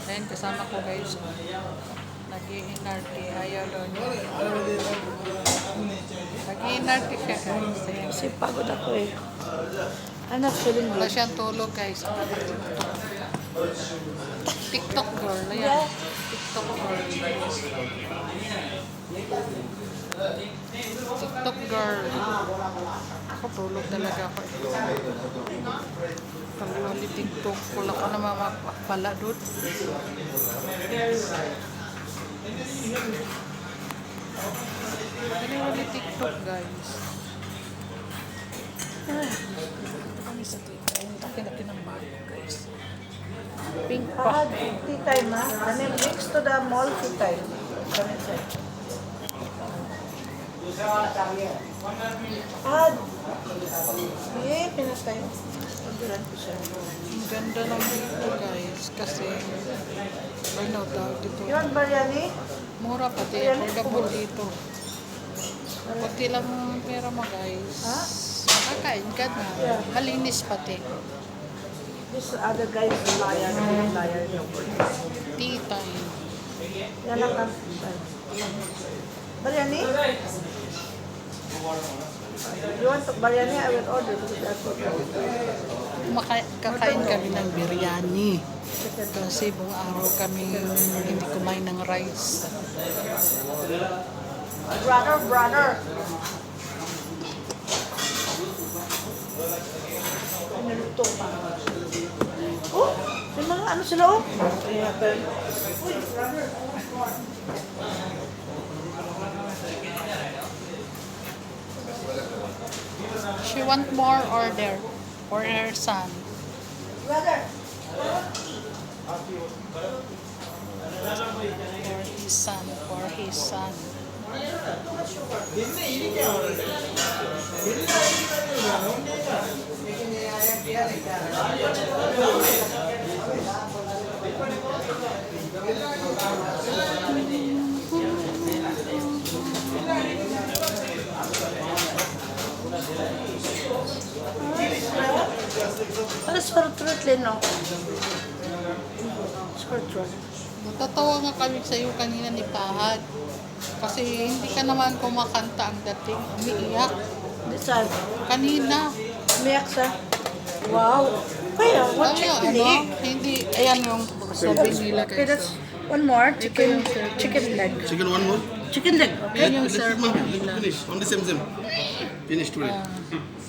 Ayan, kasama ko guys. Nag-i-inarte. Ayaw daw niya. Nag-i-inarte ka guys. Ayan. Kasi pagod ako eh. I'm not feeling Wala good. siyang tulog guys. TikTok girl. Ayan. TikTok girl. TikTok girl. Ako tulog talaga ako. Kaliwali TikTok. Wala ka na mapapala doon. Kaliwali TikTok guys. Ito kami sa tita. Ang laki-laki ng bago guys. Pink pa. Tea time ha. And then next to the mall, tea time. Come inside. Yeah, pinatay. Pagduran ko siya. Ang ganda ng dito guys. Kasi ano daw dito. You want biryani? Mura pati. Affordable dito. Pati lang ang pera mo guys. Ha? Makakain ka na. Malinis pati. This other guy is a liar. Liar. Tea time. Yan lang ang biryani? You want biryani? I will order because that's what Kakain kami ng biryani. Kasi buong araw kami hindi kumain ng rice. Brother. Naluto pa. Oh, may mga ano sila oh. Uy, brother. She want more order for her son. Brother. For his son. Ano short Leno? Short. Natatawa nga kami sa iyo kanina ni Pahad. Kasi hindi ka naman kumakanta ang dating. Umiiyak. Desan. Kanina. Umiyak sa. Wow. Kaya, what Ano, chicken ano? leg? Hindi. Ayan yung sabi nila Okay, guys. that's one more. Chicken leg. Chicken one more. Chicken leg. Yan yung Let's serving eat, nila. finish. Only same. Finish today.